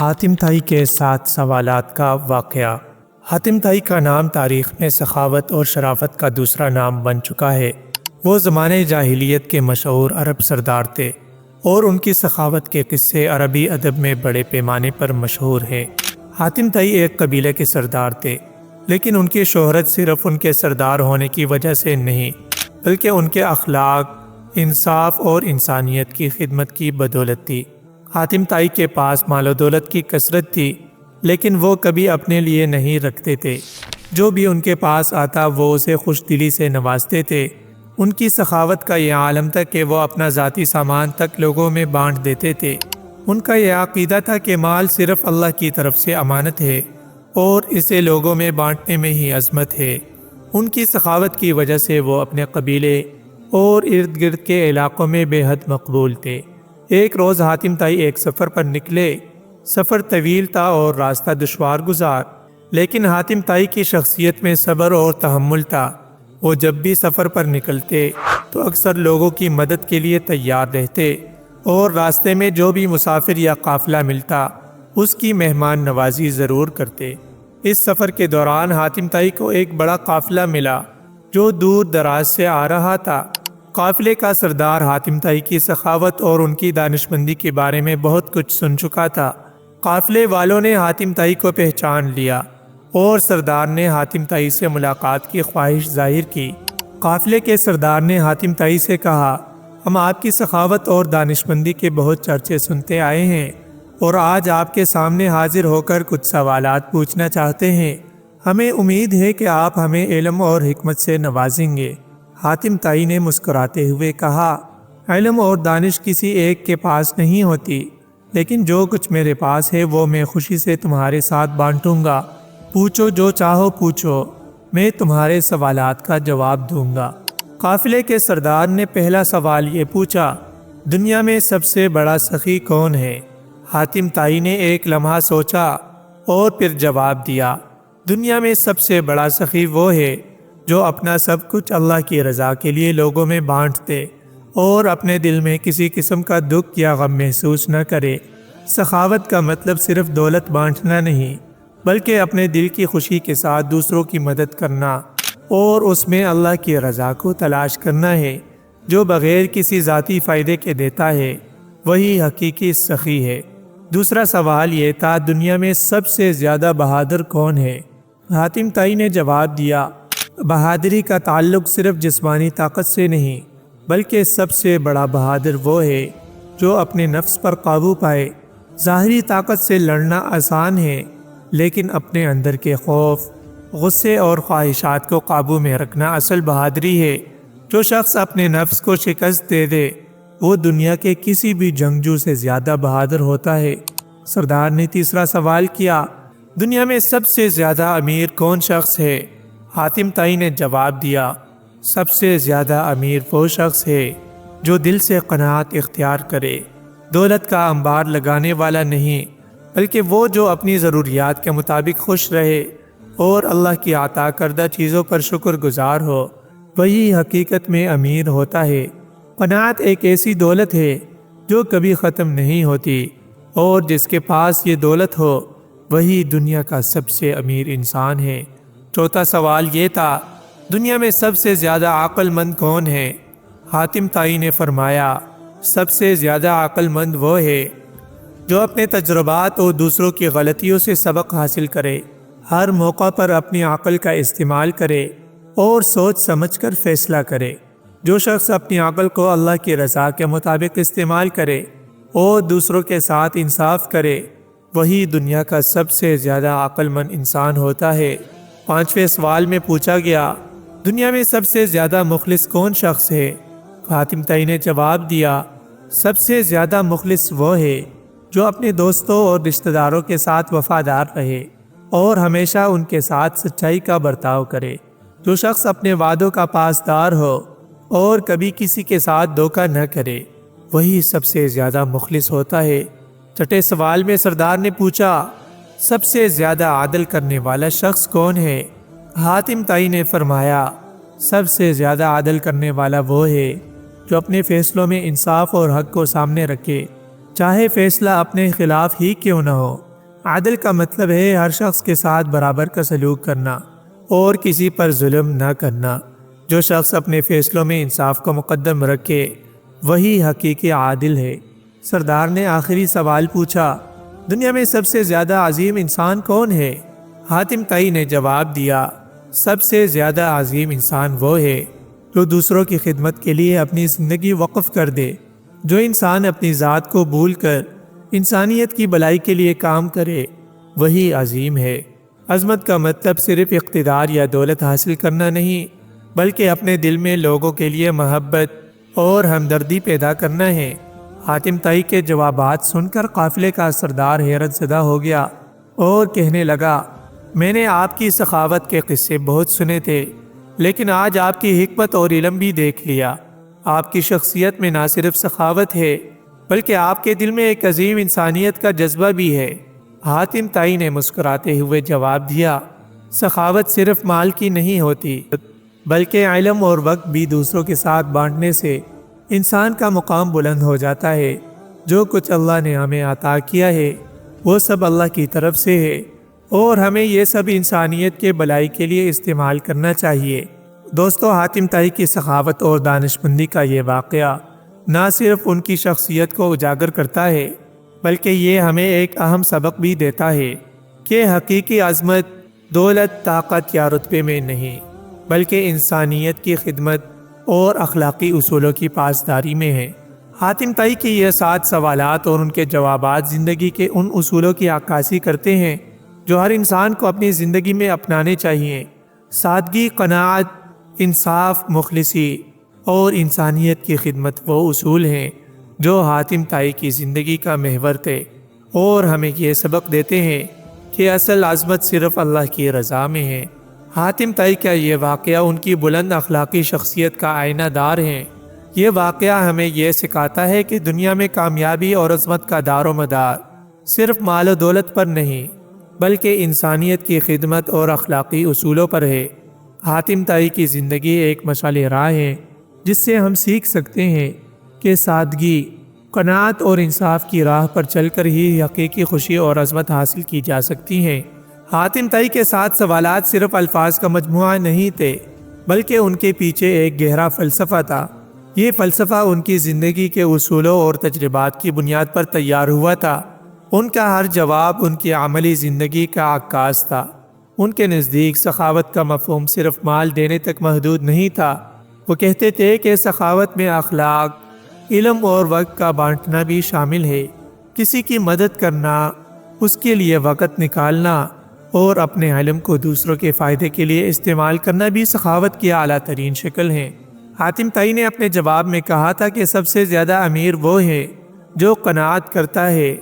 حاتم طائی کے 7 سوالات کا واقعہ۔ حاتم طائی کا نام تاریخ میں سخاوت اور شرافت کا دوسرا نام بن چکا ہے۔ وہ زمانے جاہلیت کے مشہور عرب سردار تھے اور ان کی سخاوت کے قصے عربی ادب میں بڑے پیمانے پر مشہور ہیں۔ حاتم طائی ایک قبیلے کے سردار تھے، لیکن ان کی شہرت صرف ان کے سردار ہونے کی وجہ سے نہیں، بلکہ ان کے اخلاق، انصاف اور انسانیت کی خدمت کی بدولت تھی۔ حاتم طائی کے پاس مال و دولت کی کثرت تھی، لیکن وہ کبھی اپنے لیے نہیں رکھتے تھے۔ جو بھی ان کے پاس آتا وہ اسے خوش دلی سے نوازتے تھے۔ ان کی سخاوت کا یہ عالم تھا کہ وہ اپنا ذاتی سامان تک لوگوں میں بانٹ دیتے تھے۔ ان کا یہ عقیدہ تھا کہ مال صرف اللہ کی طرف سے امانت ہے اور اسے لوگوں میں بانٹنے میں ہی عظمت ہے۔ ان کی سخاوت کی وجہ سے وہ اپنے قبیلے اور ارد گرد کے علاقوں میں بے حد مقبول تھے۔ ایک روز حاتم طائی ایک سفر پر نکلے۔ سفر طویل تھا اور راستہ دشوار گزار، لیکن حاتم طائی کی شخصیت میں صبر اور تحمل تھا۔ وہ جب بھی سفر پر نکلتے تو اکثر لوگوں کی مدد کے لیے تیار رہتے اور راستے میں جو بھی مسافر یا قافلہ ملتا اس کی مہمان نوازی ضرور کرتے۔ اس سفر کے دوران حاتم طائی کو ایک بڑا قافلہ ملا جو دور دراز سے آ رہا تھا۔ قافلے کا سردار حاتم طائی کی سخاوت اور ان کی دانشمندی کے بارے میں بہت کچھ سن چکا تھا۔ قافلے والوں نے حاتم طائی کو پہچان لیا اور سردار نے حاتم طائی سے ملاقات کی خواہش ظاہر کی۔ قافلے کے سردار نے حاتم طائی سے کہا، ہم آپ کی سخاوت اور دانشمندی کے بہت چرچے سنتے آئے ہیں اور آج آپ کے سامنے حاضر ہو کر کچھ سوالات پوچھنا چاہتے ہیں۔ ہمیں امید ہے کہ آپ ہمیں علم اور حکمت سے نوازیں گے۔ حاتم طائی نے مسکراتے ہوئے کہا، علم اور دانش کسی ایک کے پاس نہیں ہوتی، لیکن جو کچھ میرے پاس ہے وہ میں خوشی سے تمہارے ساتھ بانٹوں گا۔ پوچھو جو چاہو پوچھو، میں تمہارے سوالات کا جواب دوں گا۔ قافلے کے سردار نے پہلا سوال یہ پوچھا، دنیا میں سب سے بڑا سخی کون ہے؟ حاتم طائی نے ایک لمحہ سوچا اور پھر جواب دیا، دنیا میں سب سے بڑا سخی وہ ہے جو اپنا سب کچھ اللہ کی رضا کے لیے لوگوں میں بانٹ دے اور اپنے دل میں کسی قسم کا دکھ یا غم محسوس نہ کرے۔ سخاوت کا مطلب صرف دولت بانٹنا نہیں، بلکہ اپنے دل کی خوشی کے ساتھ دوسروں کی مدد کرنا اور اس میں اللہ کی رضا کو تلاش کرنا ہے۔ جو بغیر کسی ذاتی فائدے کے دیتا ہے وہی حقیقی سخی ہے۔ دوسرا سوال یہ تھا، دنیا میں سب سے زیادہ بہادر کون ہے؟ حاتم طائی نے جواب دیا، بہادری کا تعلق صرف جسمانی طاقت سے نہیں، بلکہ سب سے بڑا بہادر وہ ہے جو اپنے نفس پر قابو پائے۔ ظاہری طاقت سے لڑنا آسان ہے، لیکن اپنے اندر کے خوف، غصے اور خواہشات کو قابو میں رکھنا اصل بہادری ہے۔ جو شخص اپنے نفس کو شکست دے دے وہ دنیا کے کسی بھی جنگجو سے زیادہ بہادر ہوتا ہے۔ سردار نے تیسرا سوال کیا، دنیا میں سب سے زیادہ امیر کون شخص ہے؟ حاتم طائی نے جواب دیا، سب سے زیادہ امیر وہ شخص ہے جو دل سے قناعت اختیار کرے، دولت کا انبار لگانے والا نہیں، بلکہ وہ جو اپنی ضروریات کے مطابق خوش رہے اور اللہ کی عطا کردہ چیزوں پر شکر گزار ہو، وہی حقیقت میں امیر ہوتا ہے۔ قناعت ایک ایسی دولت ہے جو کبھی ختم نہیں ہوتی، اور جس کے پاس یہ دولت ہو وہی دنیا کا سب سے امیر انسان ہے۔ چوتھا سوال یہ تھا، دنیا میں سب سے زیادہ عقل مند کون ہے؟ حاتم طائی نے فرمایا، سب سے زیادہ عقل مند وہ ہے جو اپنے تجربات اور دوسروں کی غلطیوں سے سبق حاصل کرے، ہر موقع پر اپنی عقل کا استعمال کرے اور سوچ سمجھ کر فیصلہ کرے۔ جو شخص اپنی عقل کو اللہ کی رضا کے مطابق استعمال کرے اور دوسروں کے ساتھ انصاف کرے، وہی دنیا کا سب سے زیادہ عقل مند انسان ہوتا ہے۔ پانچویں سوال میں پوچھا گیا، دنیا میں سب سے زیادہ مخلص کون شخص ہے؟ حاتم طائی نے جواب دیا، سب سے زیادہ مخلص وہ ہے جو اپنے دوستوں اور رشتہ داروں کے ساتھ وفادار رہے اور ہمیشہ ان کے ساتھ سچائی کا برتاؤ کرے۔ جو شخص اپنے وعدوں کا پاسدار ہو اور کبھی کسی کے ساتھ دھوکہ نہ کرے، وہی سب سے زیادہ مخلص ہوتا ہے۔ چھٹے سوال میں سردار نے پوچھا، سب سے زیادہ عدل کرنے والا شخص کون ہے؟ حاتم طائی نے فرمایا، سب سے زیادہ عدل کرنے والا وہ ہے جو اپنے فیصلوں میں انصاف اور حق کو سامنے رکھے، چاہے فیصلہ اپنے خلاف ہی کیوں نہ ہو۔ عدل کا مطلب ہے ہر شخص کے ساتھ برابر کا سلوک کرنا اور کسی پر ظلم نہ کرنا۔ جو شخص اپنے فیصلوں میں انصاف کو مقدم رکھے وہی حقیقی عادل ہے۔ سردار نے آخری سوال پوچھا، دنیا میں سب سے زیادہ عظیم انسان کون ہے؟ حاتم طائی نے جواب دیا، سب سے زیادہ عظیم انسان وہ ہے جو دوسروں کی خدمت کے لیے اپنی زندگی وقف کر دے۔ جو انسان اپنی ذات کو بھول کر انسانیت کی بھلائی کے لیے کام کرے وہی عظیم ہے۔ عظمت کا مطلب صرف اقتدار یا دولت حاصل کرنا نہیں، بلکہ اپنے دل میں لوگوں کے لیے محبت اور ہمدردی پیدا کرنا ہے۔ حاتم طائی کے جوابات سن کر قافلے کا سردار حیرت زدہ ہو گیا اور کہنے لگا، میں نے آپ کی سخاوت کے قصے بہت سنے تھے، لیکن آج آپ کی حکمت اور علم بھی دیکھ لیا۔ آپ کی شخصیت میں نہ صرف سخاوت ہے بلکہ آپ کے دل میں ایک عظیم انسانیت کا جذبہ بھی ہے۔ حاتم طائی نے مسکراتے ہوئے جواب دیا، سخاوت صرف مال کی نہیں ہوتی بلکہ علم اور وقت بھی دوسروں کے ساتھ بانٹنے سے انسان کا مقام بلند ہو جاتا ہے۔ جو کچھ اللہ نے ہمیں عطا کیا ہے وہ سب اللہ کی طرف سے ہے اور ہمیں یہ سب انسانیت کے بھلائی کے لیے استعمال کرنا چاہیے۔ دوستو، حاتم طائی کی سخاوت اور دانشمندی کا یہ واقعہ نہ صرف ان کی شخصیت کو اجاگر کرتا ہے بلکہ یہ ہمیں ایک اہم سبق بھی دیتا ہے کہ حقیقی عظمت دولت، طاقت یا رتبے میں نہیں بلکہ انسانیت کی خدمت اور اخلاقی اصولوں کی پاسداری میں ہے۔ حاتم طائی کے یہ 7 سوالات اور ان کے جوابات زندگی کے ان اصولوں کی عکاسی کرتے ہیں جو ہر انسان کو اپنی زندگی میں اپنانے چاہیے۔ سادگی، قناعت، انصاف، مخلصی اور انسانیت کی خدمت وہ اصول ہیں جو حاتم طائی کی زندگی کا محور تھے اور ہمیں یہ سبق دیتے ہیں کہ اصل عظمت صرف اللہ کی رضا میں ہے۔ حاتم طائی کا یہ واقعہ ان کی بلند اخلاقی شخصیت کا آئینہ دار ہے۔ یہ واقعہ ہمیں یہ سکھاتا ہے کہ دنیا میں کامیابی اور عظمت کا دار و مدار صرف مال و دولت پر نہیں بلکہ انسانیت کی خدمت اور اخلاقی اصولوں پر ہے۔ حاتم طائی کی زندگی ایک مشعل راہ ہے جس سے ہم سیکھ سکتے ہیں کہ سادگی، قناعت اور انصاف کی راہ پر چل کر ہی حقیقی خوشی اور عظمت حاصل کی جا سکتی ہیں۔ حاتم طائی کے 7 سوالات صرف الفاظ کا مجموعہ نہیں تھے بلکہ ان کے پیچھے ایک گہرا فلسفہ تھا۔ یہ فلسفہ ان کی زندگی کے اصولوں اور تجربات کی بنیاد پر تیار ہوا تھا۔ ان کا ہر جواب ان کی عملی زندگی کا عکاس تھا۔ ان کے نزدیک سخاوت کا مفہوم صرف مال دینے تک محدود نہیں تھا۔ وہ کہتے تھے کہ سخاوت میں اخلاق، علم اور وقت کا بانٹنا بھی شامل ہے۔ کسی کی مدد کرنا، اس کے لیے وقت نکالنا اور اپنے علم کو دوسروں کے فائدے کے لیے استعمال کرنا بھی سخاوت کی اعلیٰ ترین شکل ہے۔ حاتم طائی نے اپنے جواب میں کہا تھا کہ سب سے زیادہ امیر وہ ہے جو قناعت کرتا ہے۔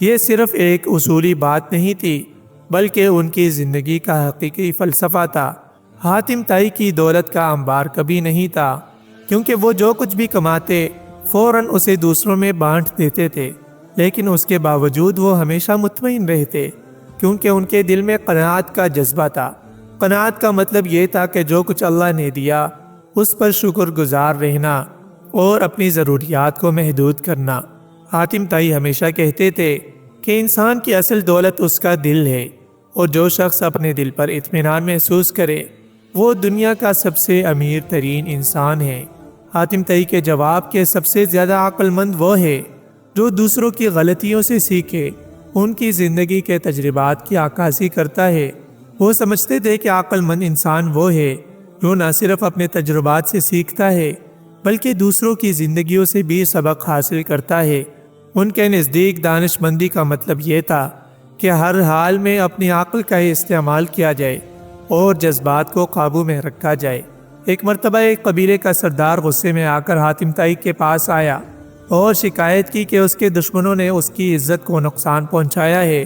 یہ صرف ایک اصولی بات نہیں تھی بلکہ ان کی زندگی کا حقیقی فلسفہ تھا۔ حاتم طائی کی دولت کا انبار کبھی نہیں تھا کیونکہ وہ جو کچھ بھی کماتے فوراً اسے دوسروں میں بانٹ دیتے تھے، لیکن اس کے باوجود وہ ہمیشہ مطمئن رہتے کیونکہ ان کے دل میں قناعت کا جذبہ تھا۔ قناعت کا مطلب یہ تھا کہ جو کچھ اللہ نے دیا اس پر شکر گزار رہنا اور اپنی ضروریات کو محدود کرنا۔ حاتم طائی ہمیشہ کہتے تھے کہ انسان کی اصل دولت اس کا دل ہے اور جو شخص اپنے دل پر اطمینان محسوس کرے وہ دنیا کا سب سے امیر ترین انسان ہے۔ حاتم طائی کے جواب کے سب سے زیادہ عقل مند وہ ہے جو دوسروں کی غلطیوں سے سیکھے، ان کی زندگی کے تجربات کی عکاسی کرتا ہے۔ وہ سمجھتے تھے کہ عقل مند انسان وہ ہے جو نہ صرف اپنے تجربات سے سیکھتا ہے بلکہ دوسروں کی زندگیوں سے بھی سبق حاصل کرتا ہے۔ ان کے نزدیک دانش مندی کا مطلب یہ تھا کہ ہر حال میں اپنی عقل کا استعمال کیا جائے اور جذبات کو قابو میں رکھا جائے۔ ایک مرتبہ ایک قبیلے کا سردار غصے میں آ کر حاتم طائی کے پاس آیا اور شکایت کی کہ اس کے دشمنوں نے اس کی عزت کو نقصان پہنچایا ہے۔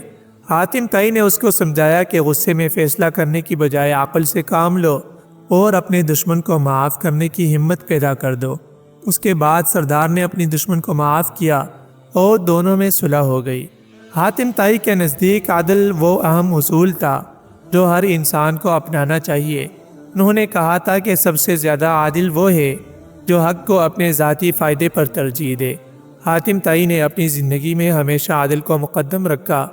حاتم طائی نے اس کو سمجھایا کہ غصے میں فیصلہ کرنے کی بجائے عقل سے کام لو اور اپنے دشمن کو معاف کرنے کی ہمت پیدا کر دو۔ اس کے بعد سردار نے اپنی دشمن کو معاف کیا اور دونوں میں صلح ہو گئی۔ حاتم طائی کے نزدیک عدل وہ اہم اصول تھا جو ہر انسان کو اپنانا چاہیے۔ انہوں نے کہا تھا کہ سب سے زیادہ عادل وہ ہے جو حق کو اپنے ذاتی فائدے پر ترجیح دے۔ حاتم طائی نے اپنی زندگی میں ہمیشہ عدل کو مقدم رکھا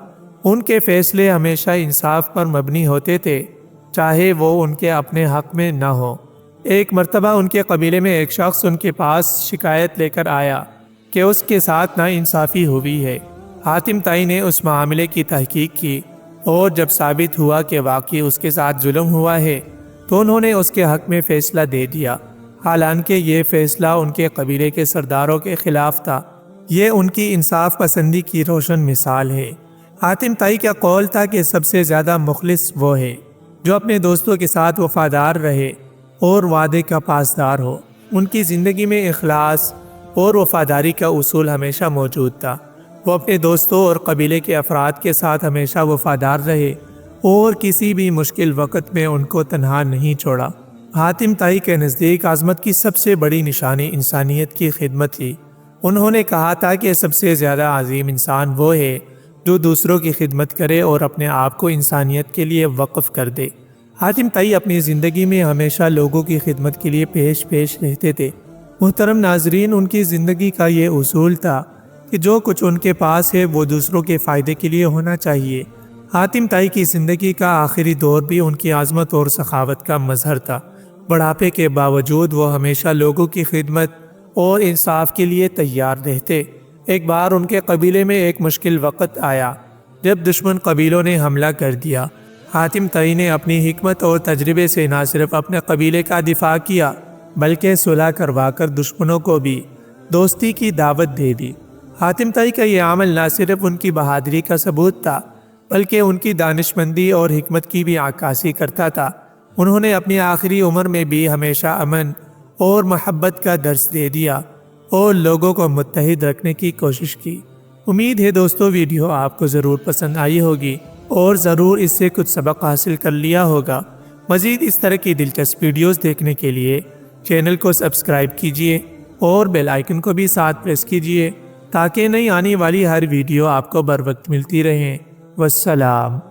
ان کے فیصلے ہمیشہ انصاف پر مبنی ہوتے تھے، چاہے وہ ان کے اپنے حق میں نہ ہو۔ ایک مرتبہ ان کے قبیلے میں ایک شخص ان کے پاس شکایت لے کر آیا کہ اس کے ساتھ ناانصافی ہوئی ہے۔ حاتم طائی نے اس معاملے کی تحقیق کی اور جب ثابت ہوا کہ واقعی اس کے ساتھ ظلم ہوا ہے تو انہوں نے اس کے حق میں فیصلہ دے دیا، حالانکہ یہ فیصلہ ان کے قبیلے کے سرداروں کے خلاف تھا۔ یہ ان کی انصاف پسندی کی روشن مثال ہے۔ حاتم طائی کا قول تھا کہ سب سے زیادہ مخلص وہ ہے جو اپنے دوستوں کے ساتھ وفادار رہے اور وعدے کا پاسدار ہو۔ ان کی زندگی میں اخلاص اور وفاداری کا اصول ہمیشہ موجود تھا۔ وہ اپنے دوستوں اور قبیلے کے افراد کے ساتھ ہمیشہ وفادار رہے اور کسی بھی مشکل وقت میں ان کو تنہا نہیں چھوڑا۔ حاتم طائی کے نزدیک عظمت کی سب سے بڑی نشانی انسانیت کی خدمت تھی۔ انہوں نے کہا تھا کہ سب سے زیادہ عظیم انسان وہ ہے جو دوسروں کی خدمت کرے اور اپنے آپ کو انسانیت کے لیے وقف کر دے۔ حاتم طائی اپنی زندگی میں ہمیشہ لوگوں کی خدمت کے لیے پیش رہتے تھے۔ محترم ناظرین، ان کی زندگی کا یہ اصول تھا کہ جو کچھ ان کے پاس ہے وہ دوسروں کے فائدے کے لیے ہونا چاہیے۔ حاتم طائی کی زندگی کا آخری دور بھی ان کی عظمت اور سخاوت کا مظہر تھا۔ بڑھاپے کے باوجود وہ ہمیشہ لوگوں کی خدمت اور انصاف کے لیے تیار رہتے۔ ایک بار ان کے قبیلے میں ایک مشکل وقت آیا جب دشمن قبیلوں نے حملہ کر دیا۔ حاتم طائی نے اپنی حکمت اور تجربے سے نہ صرف اپنے قبیلے کا دفاع کیا بلکہ صلح کروا کر دشمنوں کو بھی دوستی کی دعوت دے دی۔ حاتم طائی کا یہ عمل نہ صرف ان کی بہادری کا ثبوت تھا بلکہ ان کی دانشمندی اور حکمت کی بھی عکاسی کرتا تھا۔ انہوں نے اپنی آخری عمر میں بھی ہمیشہ امن اور محبت کا درس دے دیا اور لوگوں کو متحد رکھنے کی کوشش کی۔ امید ہے دوستو ویڈیو آپ کو ضرور پسند آئی ہوگی اور ضرور اس سے کچھ سبق حاصل کر لیا ہوگا۔ مزید اس طرح کی دلچسپ ویڈیوز دیکھنے کے لیے چینل کو سبسکرائب کیجیے اور بیل آئیکن کو بھی ساتھ پریس کیجیے تاکہ نئی آنے والی ہر ویڈیو آپ کو بر وقت ملتی رہیں۔ والسلام۔